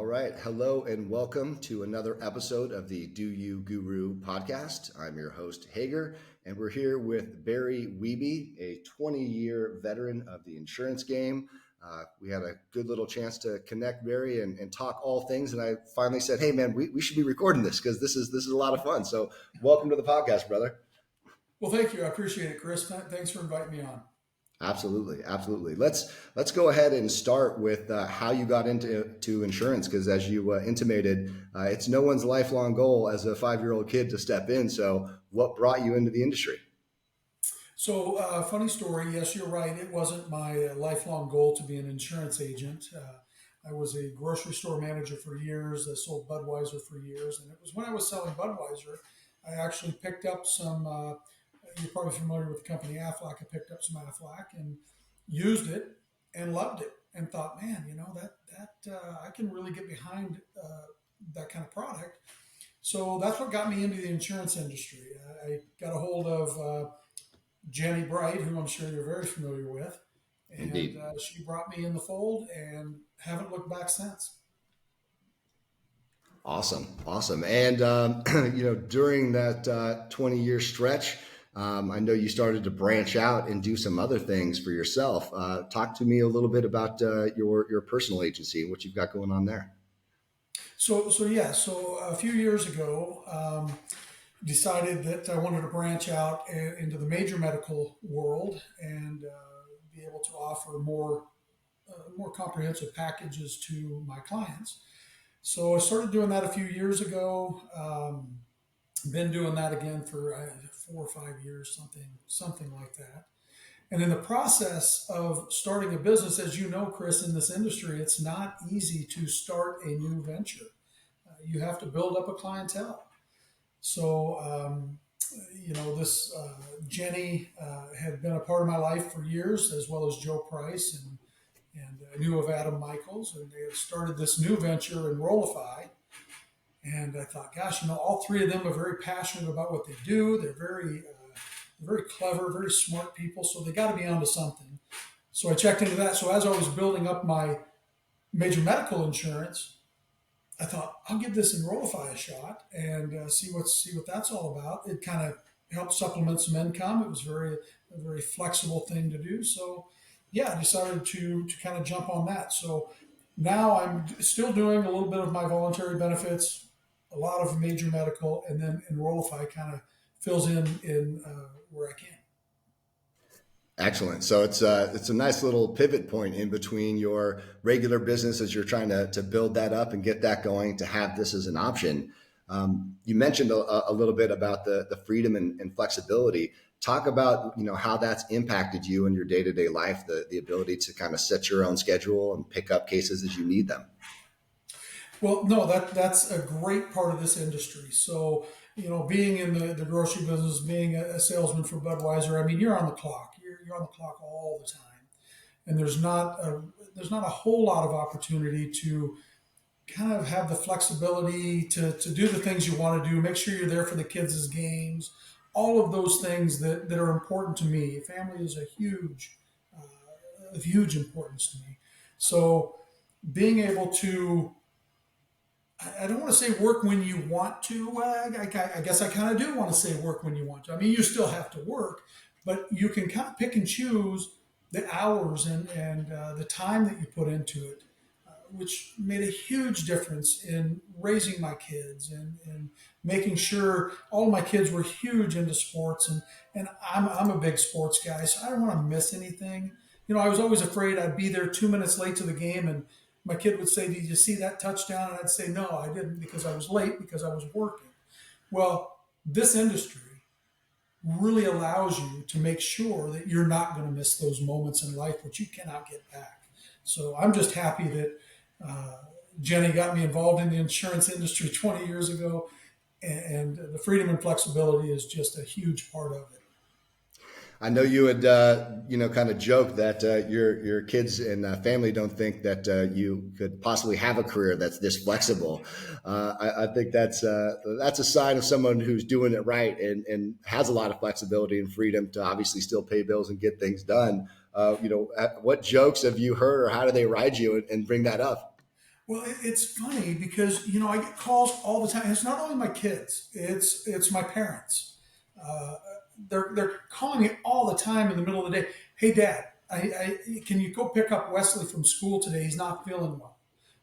All right. Hello and welcome to another episode of the Do You Guru podcast. I'm your host, Hager, and we're here with Barry Wiebe, a 20-year veteran of the insurance game. We had a good little chance to connect, Barry, and talk all things. And I finally said, hey, man, we should be recording this because this is a lot of fun. So welcome to the podcast, brother. Well, thank you. I appreciate it, Chris. Thanks for inviting me on. Absolutely. Let's go ahead and start with how you got into insurance, because as you intimated, it's no one's lifelong goal as a 5-year-old kid to step in. So, what brought you into the industry? So, funny story. Yes, you're right. It wasn't my lifelong goal to be an insurance agent. I was a grocery store manager for years. I sold Budweiser for years, and it was when I was selling Budweiser, I actually picked up some. You're probably familiar with the company Aflac. I picked up some Aflac and used it and loved it, and thought, man, that I can really get behind that kind of product. So that's what got me into the insurance industry. I got a hold of Jenny Bright, who I'm sure you're very familiar with, and Indeed. She brought me in the fold, and haven't looked back since. Awesome. And during that 20-year stretch, I know you started to branch out and do some other things for yourself. Talk to me a little bit about your personal agency and what you've got going on there. So a few years ago, decided that I wanted to branch out into the major medical world and be able to offer more comprehensive packages to my clients. So I started doing that a few years ago. Been doing that again for 4 or 5 years, something like that. And in the process of starting a business, as you know, Chris, in this industry, it's not easy to start a new venture. You have to build up a clientele. So, this Jenny had been a part of my life for years, as well as Joe Price, and I knew of Adam Michaels, and they had started this new venture in Rollify. And I thought, gosh, all three of them are very passionate about what they do. They're very clever, very smart people. So they got to be onto something. So I checked into that. So as I was building up my major medical insurance, I thought, I'll give this Enrollify a shot and see what that's all about. It kind of helped supplement some income. It was a very flexible thing to do. So yeah, I decided to kind of jump on that. So now I'm still doing a little bit of my voluntary benefits, a lot of major medical, and then Enrollify kind of fills in where I can. Excellent. So it's a nice little pivot point in between your regular business as you're trying to build that up and get that going, to have this as an option. You mentioned a little bit about the freedom and flexibility. Talk about how that's impacted you in your day-to-day life, the ability to kind of set your own schedule and pick up cases as you need them. Well, no, that's a great part of this industry. So, being in the grocery business, being a salesman for Budweiser, I mean, you're on the clock. You're on the clock all the time, and there's not a whole lot of opportunity to kind of have the flexibility to do the things you want to do. Make sure you're there for the kids' games. All of those things that are important to me. Family is of huge importance to me. So, being able to, I don't want to say work when you want to. I guess I kind of do want to say work when you want to. I mean, you still have to work, but you can kind of pick and choose the hours and the time that you put into it, which made a huge difference in raising my kids and making sure all my kids were huge into sports. And I'm a big sports guy, so I don't want to miss anything. I was always afraid I'd be there 2 minutes late to the game, and my kid would say, "Did you see that touchdown?" And I'd say, "No, I didn't, because I was late because I was working." Well, this industry really allows you to make sure that you're not going to miss those moments in life which you cannot get back. So I'm just happy that Jenny got me involved in the insurance industry 20 years ago, and the freedom and flexibility is just a huge part of it. I know you had, kind of joked that your kids and family don't think that you could possibly have a career that's this flexible. I think that's a sign of someone who's doing it right and has a lot of flexibility and freedom to obviously still pay bills and get things done. What jokes have you heard, or how do they ride you and bring that up? Well, it's funny because I get calls all the time. It's not only my kids; it's my parents. Uh, they're calling me all the time in the middle of the day. Hey, Dad, can you go pick up Wesley from school today? He's not feeling well.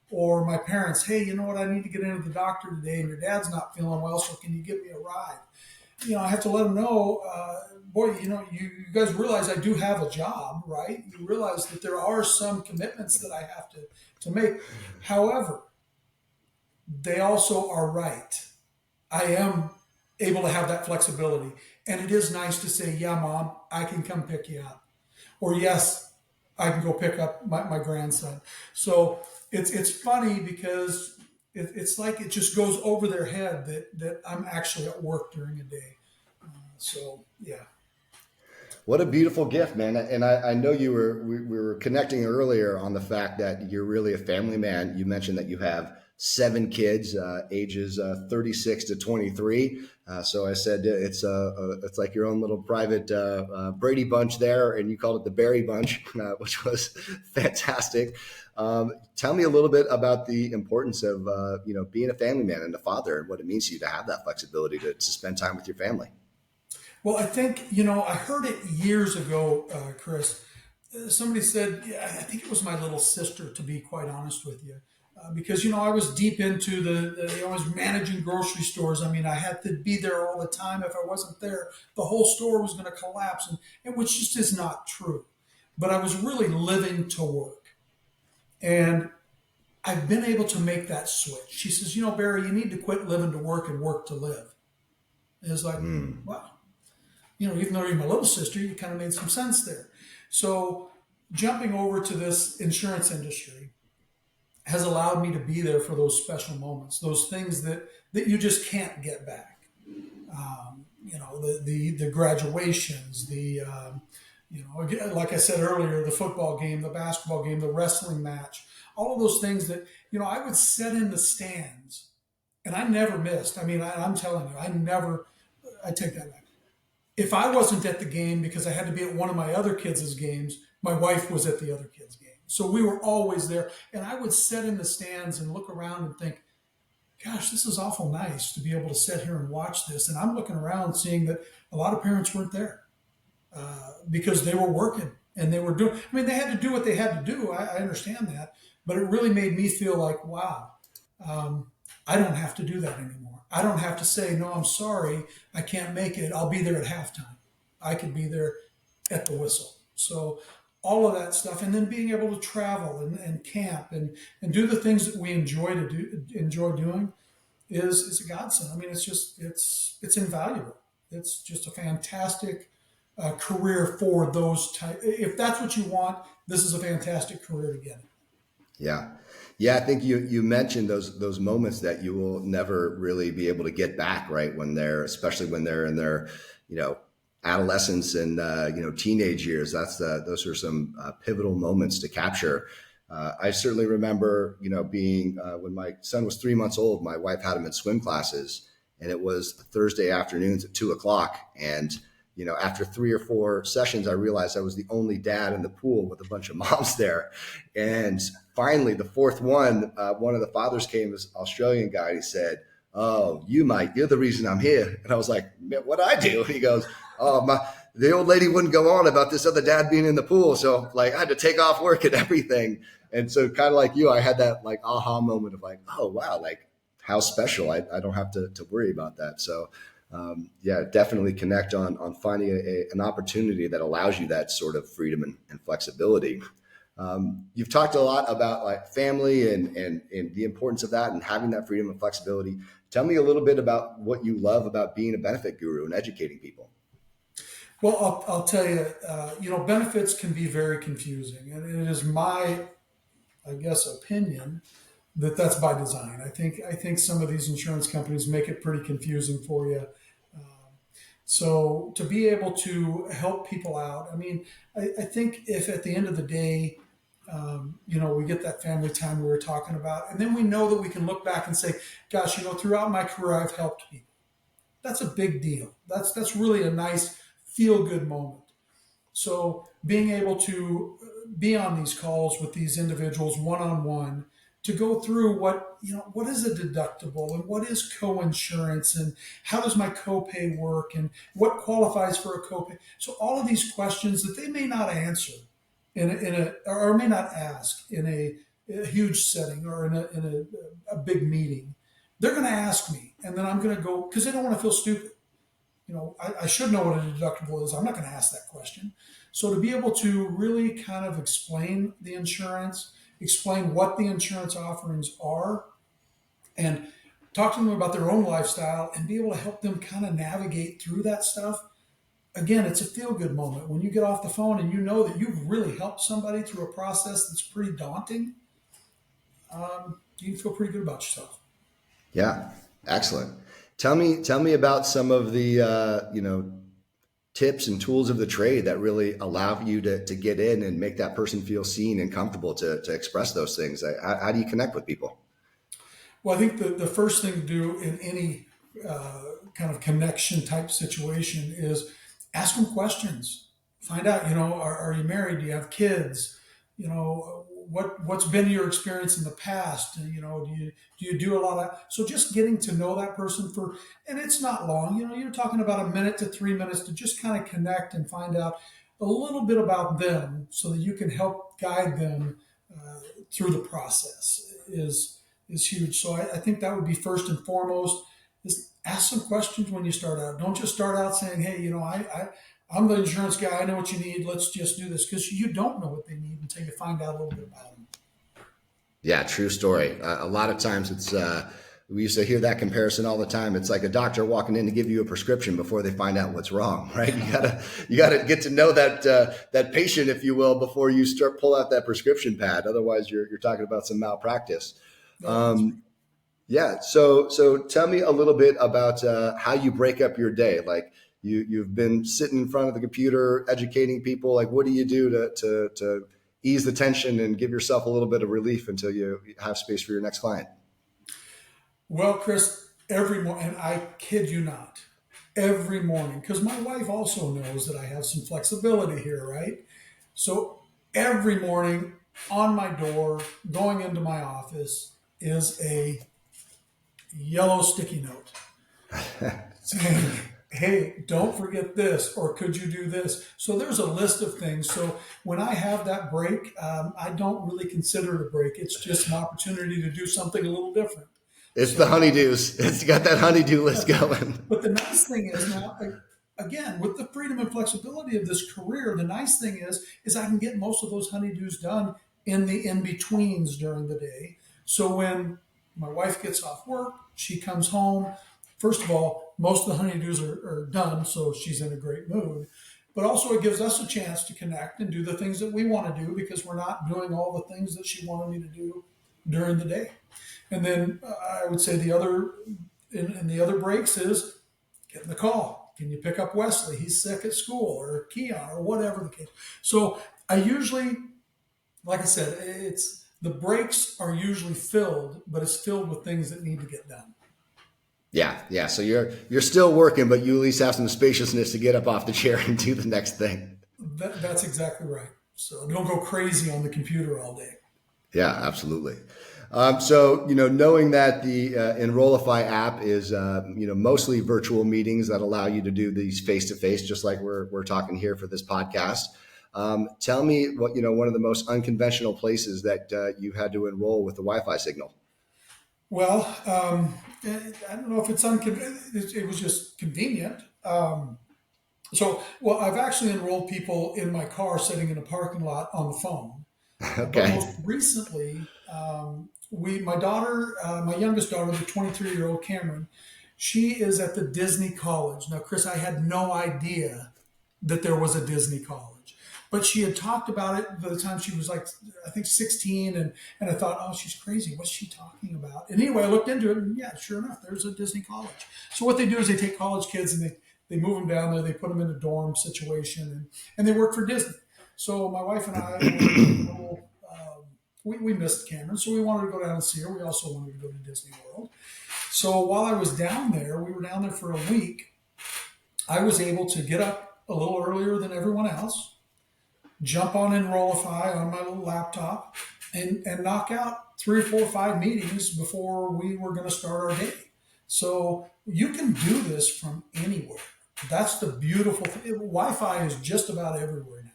Or my parents, hey, you know what? I need to get into the doctor today, and your dad's not feeling well. So can you give me a ride? I have to let them know, boy, you guys realize I do have a job, right? You realize that there are some commitments that I have to make. However, they also are right. I am able to have that flexibility. And it is nice to say, yeah, mom, I can come pick you up. Or yes, I can go pick up my grandson. So it's funny because it's like it just goes over their head that I'm actually at work during a day. So yeah. What a beautiful gift, man. And I know we were connecting earlier on the fact that you're really a family man. You mentioned that you have seven kids, ages 36 to 23. So I said it's like your own little private Brady bunch there, and you called it the Barry bunch, which was fantastic. Tell me a little bit about the importance of being a family man and a father, and what it means to you to have that flexibility to spend time with your family. Well, I think, I heard it years ago, Chris. Somebody said, yeah, I think it was my little sister, to be quite honest with you. Because, I was deep into I was managing grocery stores. I mean, I had to be there all the time. If I wasn't there, the whole store was going to collapse, and which just is not true. But I was really living to work. And I've been able to make that switch. She says, Barry, you need to quit living to work and work to live. And it's like, Mm. wow. Even though you're my little sister, you kind of made some sense there. So jumping over to this insurance industry has allowed me to be there for those special moments, those things that you just can't get back. The graduations, like I said earlier, the football game, the basketball game, the wrestling match, all of those things that, I would sit in the stands and I never missed. I mean, I'm telling you, I take that back. If I wasn't at the game because I had to be at one of my other kids' games, my wife was at the other kids' game. So we were always there. And I would sit in the stands and look around and think, gosh, this is awful nice to be able to sit here and watch this. And I'm looking around seeing that a lot of parents weren't there because they were working and they were doing, I mean, they had to do what they had to do. I understand that. But it really made me feel like, wow, I don't have to do that anymore. I don't have to say, no, I'm sorry, I can't make it. I'll be there at halftime. I could be there at the whistle. So all of that stuff, and then being able to travel and camp and do the things that we enjoy doing is a godsend. I mean, it's invaluable. It's just a fantastic career for those type. If that's what you want, this is a fantastic career to get. Yeah. Yeah, I think you mentioned those moments that you will never really be able to get back, right? When they're, especially when they're in their, you know, adolescence and teenage years. Those are some pivotal moments to capture. I certainly remember, being when my son was 3 months old. My wife had him in swim classes, and it was Thursday afternoons at 2 o'clock. And after 3 or 4 sessions, I realized I was the only dad in the pool with a bunch of moms there. And finally, the fourth one of the fathers came, this Australian guy. He said, "Oh, you're the reason I'm here." And I was like, "What I do?" He goes, "Oh, the old lady wouldn't go on about this other dad being in the pool. So like I had to take off work and everything." And so kind of like you, I had that like aha moment of like, oh, wow, like how special. I don't have to worry about that. So yeah, definitely connect on finding an opportunity that allows you that sort of freedom and flexibility. You've talked a lot about like family and the importance of that and having that freedom and flexibility. Tell me a little bit about what you love about being a benefit guru and educating people. Well, I'll tell you, benefits can be very confusing, and it is my, I guess, opinion that that's by design. I think some of these insurance companies make it pretty confusing for you. So to be able to help people out, I mean, I think if at the end of the day, we get that family time we were talking about, and then we know that we can look back and say, gosh, throughout my career, I've helped people. That's a big deal. That's really a nice feel good moment. So being able to be on these calls with these individuals one on one, to go through what is a deductible and what is co-insurance and how does my copay work and what qualifies for a copay. So all of these questions that they may not answer or may not ask in a huge setting or in a big meeting, they're going to ask me, and then I'm going to go because they don't want to feel stupid. I should know what a deductible is. I'm not going to ask that question. So to be able to really kind of explain the insurance, explain what the insurance offerings are, and talk to them about their own lifestyle and be able to help them kind of navigate through that stuff. Again, it's a feel good moment when you get off the phone and you know that you've really helped somebody through a process that's pretty daunting. You feel pretty good about yourself. Yeah, excellent. Tell me about some of the tips and tools of the trade that really allow you to get in and make that person feel seen and comfortable to express those things. How do you connect with people? Well, I think the first thing to do in any kind of connection type situation is ask them questions. Find out, are you married? Do you have kids? What's been your experience in the past? And, do you do a lot of, so just getting to know that person and it's not long, you're talking about a minute to 3 minutes to just kind of connect and find out a little bit about them so that you can help guide them through the process is huge. So I think that would be first and foremost is ask some questions when you start out. Don't just start out saying, hey, I'm the insurance guy. I know what you need. Let's just do this, because you don't know what they need until you find out a little bit about them. Yeah, true story. A lot of times we used to hear that comparison all the time. It's like a doctor walking in to give you a prescription before they find out what's wrong, right? You gotta get to know that patient, if you will, before you pull out that prescription pad. Otherwise, you're talking about some malpractice. Yeah. So tell me a little bit about how you break up your day. Like you've been sitting in front of the computer, educating people. Like, what do you do to ease the tension and give yourself a little bit of relief until you have space for your next client? Well, Chris, every morning, and I kid you not, every morning, because my wife also knows that I have some flexibility here, right? So every morning on my door, going into my office, is a yellow sticky note saying, hey, don't forget this, or could you do this? So there's a list of things. So when I have that break, I don't really consider it a break. It's just an opportunity to do something a little different. It's the So, honeydews. It's got that honeydew list going. but the nice thing is now, again, with the freedom and flexibility of this career, the nice thing is I can get most of those honeydews done in the in-betweens during the day. So when my wife gets off work, she comes home. First of all, most of the honeydews are done, so she's in a great mood. But also, it gives us a chance to connect and do the things that we want to do because we're not doing all the things that she wanted me to do during the day. And then I would say the other in the other breaks is getting the call. Can you pick up Wesley? He's sick at school, or Keon, or whatever the case. So I usually, like I said, it's the breaks are usually filled, but it's filled with things that need to get done. Yeah. So you're still working, but you at least have some spaciousness to get up off the chair and do the next thing. That's exactly right. So don't go crazy on the computer all day. Yeah, absolutely. So knowing that the Enrollify app is mostly virtual meetings that allow you to do these face to face, just like we're talking here for this podcast. Tell me what one of the most unconventional places that you had to enroll with the Wi-Fi signal. Well, I don't know if it's unconvenient. It was just convenient. Well, I've actually enrolled people in my car sitting in a parking lot on the phone. But Okay. most recently, my youngest daughter, the 23-year-old Cameron, she is at the Disney College. Now, Chris, I had no idea that there was a Disney College, but she had talked about it by the time she was like, I think 16. And I thought, oh, she's crazy. What's she talking about? And anyway, I looked into it, and yeah, sure enough, there's a Disney College. So what they do is they take college kids and they move them down there. They put them in a dorm situation, and they work for Disney. So my wife and I we missed Cameron, so we wanted to go down and see her. We also wanted to go to Disney World. So while I was down there, we were down there for a week. I was able to get up a little earlier than everyone else, jump on Enrollify on my little laptop, and knock out 3 or 4 or 5 meetings before we were going to start our day. So you can do this from anywhere. That's the beautiful thing. Wi-Fi is just about everywhere now.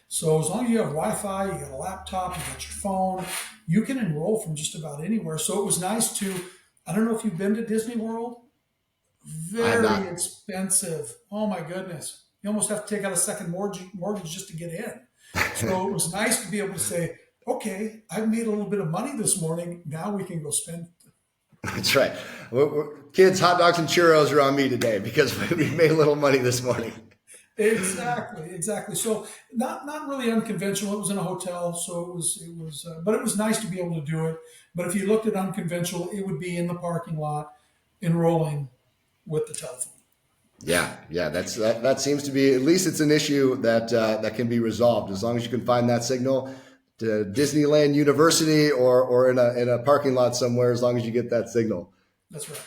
So as long as you have Wi-Fi, you got a laptop, you got your phone, you can enroll from just about anywhere. So it was nice to. I don't know if you've been to Disney World. I have Very not. expensive. Oh my goodness. You almost have to take out a second mortgage just to get in. So it was nice to be able to say, okay, I've made a little bit of money this morning. Now we can go spend. That's right. Kids, hot dogs and churros are on me today because we made a little money this morning. Exactly, exactly. So not really unconventional. It was in a hotel, so but it was nice to be able to do it. But if you looked at unconventional, it would be in the parking lot, enrolling with the telephone. Yeah, yeah, that seems to be, at least it's an issue that that can be resolved as long as you can find that signal to Disneyland University or in a parking lot somewhere. As long as you get that signal. That's right.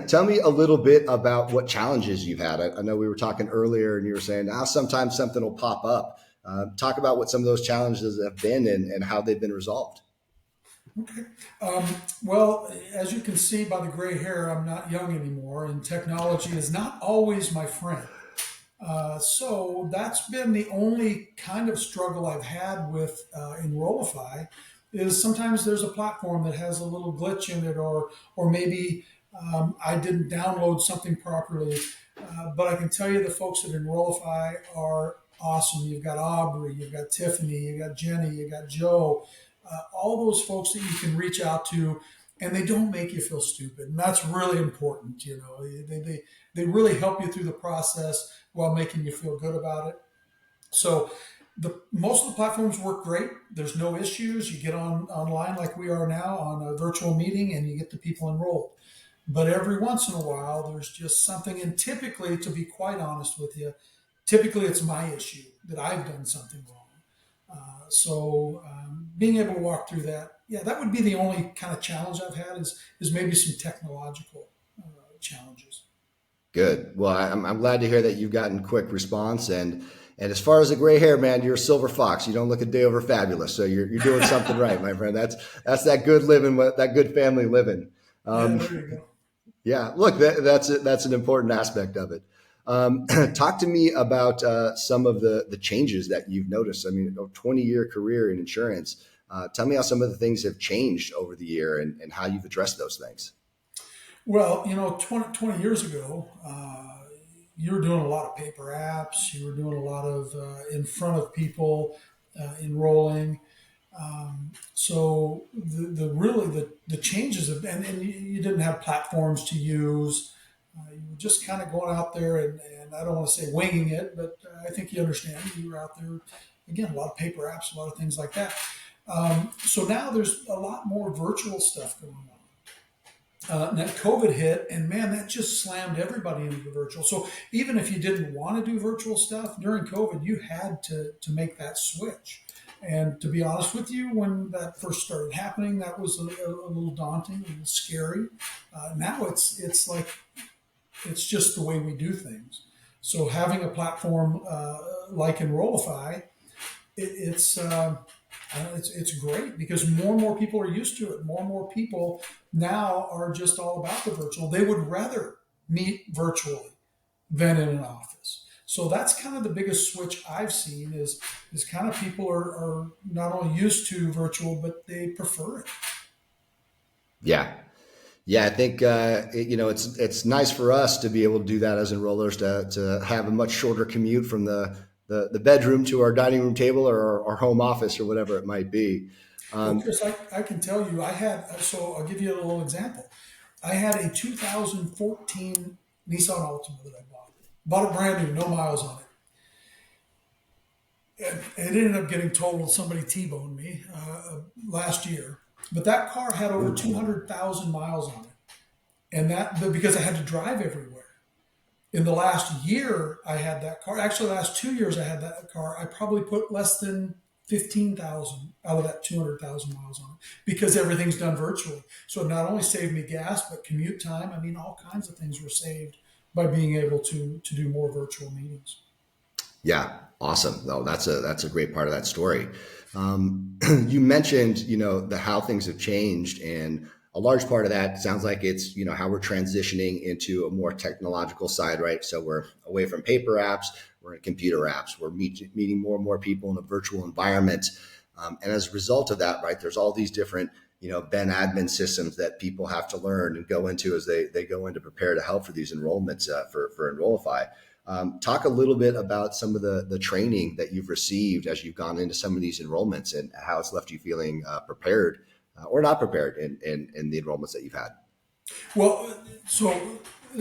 Tell me a little bit about what challenges you've had. I know we were talking earlier, and you were saying how sometimes something will pop up. Talk about what some of those challenges have been and how they've been resolved. Okay. Um, well, as you can see by the gray hair, I'm not young anymore, and technology is not always my friend. So that's been the only kind of struggle I've had with Enrollify is sometimes there's a platform that has a little glitch in it, or maybe I didn't download something properly. But I can tell you the folks at Enrollify are awesome. You've got Aubrey, you've got Tiffany, you've got Jenny, you've got Joe, all those folks that you can reach out to, and they don't make you feel stupid, and that's really important. You know, they really help you through the process while making you feel good about it. So the most of the platforms work great. There's no issues. You get on online like we are now on a virtual meeting, and you get the people enrolled. But every once in a while, there's just something, and typically, to be quite honest with you, typically it's my issue that I've done something wrong. So being able to walk through that, yeah, that would be the only kind of challenge I've had is maybe some technological challenges. Good. Well, I'm glad to hear that you've gotten quick response. And as far as the gray hair, man, you're a silver fox. You don't look a day over fabulous. So you're doing something right, my friend. That's that good living, that good family living. Yeah, Um, there you go. yeah, look, that's an important aspect of it. Talk to me about some of the changes that you've noticed. I mean, a 20-year career in insurance. Tell me how some of the things have changed over the year and how you've addressed those things. Well, 20 years ago, you were doing a lot of paper apps. You were doing a lot of in front of people enrolling. So the really the changes of and you didn't have platforms to use. You were just kind of going out there and I don't want to say winging it, but I think you understand. You were out there again, a lot of paper apps, a lot of things like that. So now there's a lot more virtual stuff going on. And then COVID hit, and man, that just slammed everybody into the virtual. So even if you didn't want to do virtual stuff during COVID, you had to make that switch. And to be honest with you, when that first started happening, that was a little daunting, a little scary. Now it's like it's just the way we do things. So having a platform like Enrollify, it's it's great because more and more people are used to it. More and more people now are just all about the virtual. They would rather meet virtually than in an office. So that's kind of the biggest switch I've seen is kind of people are not only used to virtual, but they prefer it. Yeah. Yeah, I think it's nice for us to be able to do that as enrollers to have a much shorter commute from the bedroom to our dining room table or our home office or whatever it might be. Well, Um, Chris, I can tell you, so I'll give you a little example. I had a 2014 Nissan Altima that I bought. Bought it brand new, no miles on it. And it ended up getting totaled. Somebody T-boned me last year. But that car had over ooh, 200,000 miles on it. And because I had to drive everywhere. In the last year, I had that car. Actually, the last 2 years, I had that car. I probably put less than 15,000 out of that 200,000 miles on it because everything's done virtually. So it not only saved me gas, but commute time. I mean, all kinds of things were saved by being able to do more virtual meetings. Yeah, awesome. No, that's a great part of that story. You mentioned, the how things have changed, and a large part of that sounds like it's how we're transitioning into a more technological side, right? So we're away from paper apps, we're in computer apps, we're meeting more and more people in a virtual environment, and as a result of that, right, there's all these different Ben admin systems that people have to learn and go into as they go in to prepare to help for these enrollments for Enrollify. Talk a little bit about some of the training that you've received as you've gone into some of these enrollments and how it's left you feeling prepared or not prepared in the enrollments that you've had. Well, so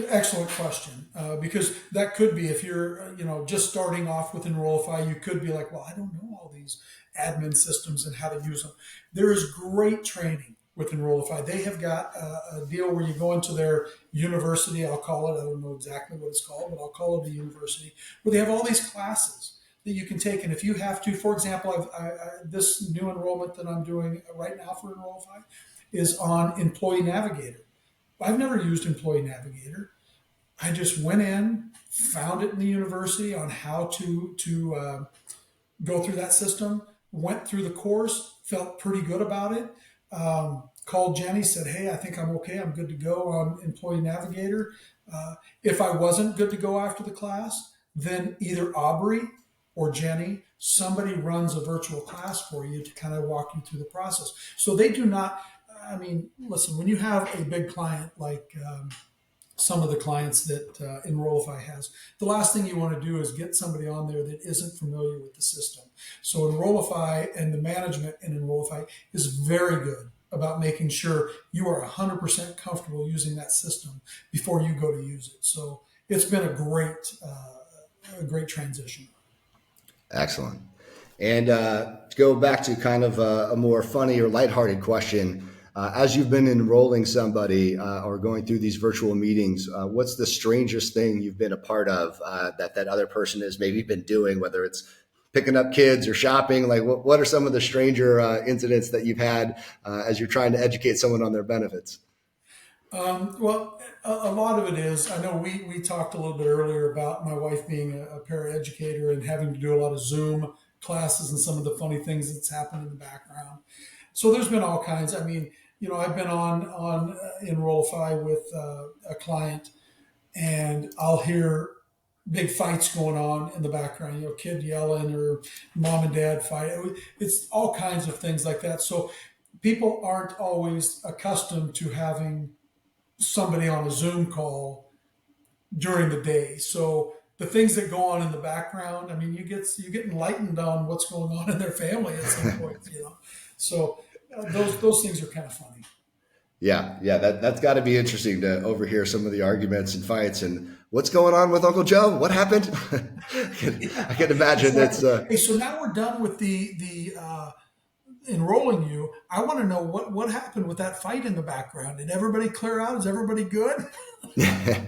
excellent question, because that could be if you're just starting off with Enrollify, you could be like, well, I don't know all these admin systems and how to use them. There is great training with Enrollify. They have got a deal where you go into their university. I'll call it. I don't know exactly what it's called, but I'll call it a university where they have all these classes that you can take. And if you have to, for example, this new enrollment that I'm doing right now for Enrollify is on Employee Navigator. I've never used Employee Navigator. I just went in, found it in the university on how to go through that system. Went through the course, felt pretty good about it. Called Jenny, said, "Hey, I think I'm okay. I'm good to go on Employee Navigator." If I wasn't good to go after the class, then either Aubrey or Jenny, somebody runs a virtual class for you to kind of walk you through the process. So they do not. I mean, listen, when you have a big client like some of the clients that Enrollify has, the last thing you want to do is get somebody on there that isn't familiar with the system. So Enrollify and the management in Enrollify is very good about making sure you are 100% comfortable using that system before you go to use it. So it's been a great transition. Excellent. And to go back to kind of a more funny or lighthearted question, as you've been enrolling somebody or going through these virtual meetings, what's the strangest thing you've been a part of that other person has maybe been doing, whether it's picking up kids or shopping? Like, what are some of the stranger incidents that you've had as you're trying to educate someone on their benefits? Well, a lot of it is, I know we talked a little bit earlier about my wife being a paraeducator and having to do a lot of Zoom classes and some of the funny things that's happened in the background. So there's been all kinds. I mean, I've been on Enrollify with a client, and I'll hear big fights going on in the background. Kid yelling or mom and dad fight. It's all kinds of things like that. So people aren't always accustomed to having somebody on a Zoom call during the day. So the things that go on in the background, I mean, you get enlightened on what's going on in their family at some point. So those things are kind of funny. Yeah, that's got to be interesting to overhear some of the arguments and fights and what's going on with Uncle Joe. What happened? I can imagine that's Exactly. Hey, so now we're done with the enrolling you. I want to know what happened with that fight in the background. Did everybody clear out? Is everybody good? So yeah.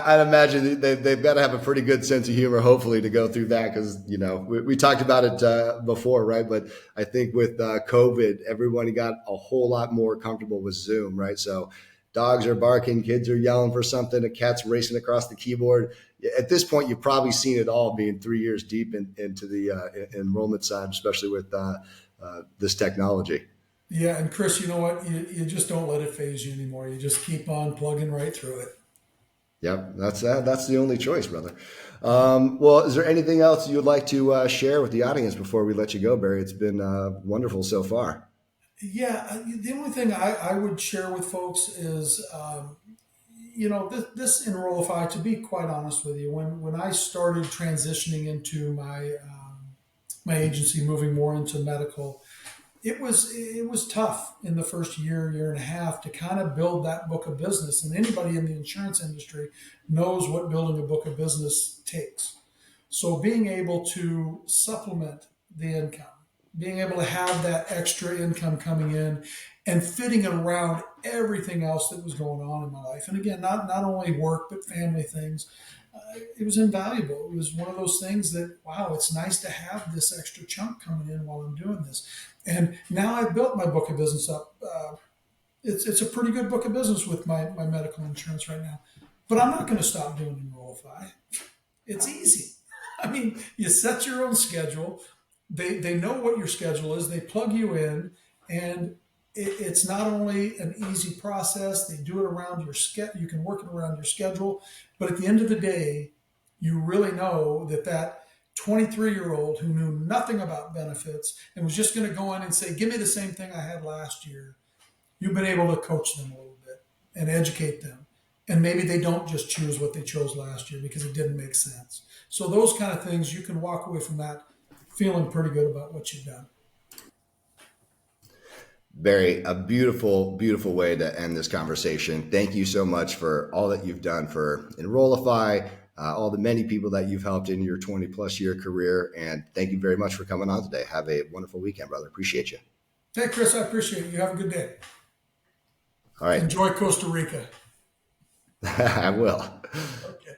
I'd imagine they've got to have a pretty good sense of humor, hopefully, to go through that because we talked about it before, right? But I think with COVID, everyone got a whole lot more comfortable with Zoom, right? So dogs are barking, kids are yelling for something, a cat's racing across the keyboard. At this point, you've probably seen it all, being 3 years deep into the enrollment side, especially with this technology. Yeah, and Chris, you know what? You just don't let it phase you anymore. You just keep on plugging right through it. Yep, that's the only choice, brother. Well, is there anything else you would like to share with the audience before we let you go, Barry? It's been wonderful so far. Yeah, the only thing I would share with folks is, this Enrollify, to be quite honest with you, when I started transitioning into my agency, moving more into medical, it was tough in the first year and a half to kind of build that book of business. And anybody in the insurance industry knows what building a book of business takes. So being able to supplement the income, being able to have that extra income coming in and fitting it around everything else that was going on in my life. And again, not only work, but family things. It was invaluable. It was one of those things that, wow, it's nice to have this extra chunk coming in while I'm doing this. And now I've built my book of business up. It's a pretty good book of business with my medical insurance right now. But I'm not going to stop doing Enrollify. It's easy. I mean, you set your own schedule. They know what your schedule is. They plug you in, and it's not only an easy process. They do it around your schedule. You can work it around your schedule. But at the end of the day, you really know that that 23-year-old who knew nothing about benefits and was just going to go in and say, "Give me the same thing I had last year." You've been able to coach them a little bit and educate them. And maybe they don't just choose what they chose last year because it didn't make sense. So those kind of things, you can walk away from that feeling pretty good about what you've done. Barry, a beautiful, beautiful way to end this conversation. Thank you so much for all that you've done for Enrollify, all the many people that you've helped in your 20 plus year career. And thank you very much for coming on today. Have a wonderful weekend, brother. Appreciate you. Hey, Chris, I appreciate it. You have a good day. All right. Enjoy Costa Rica. I will. Okay.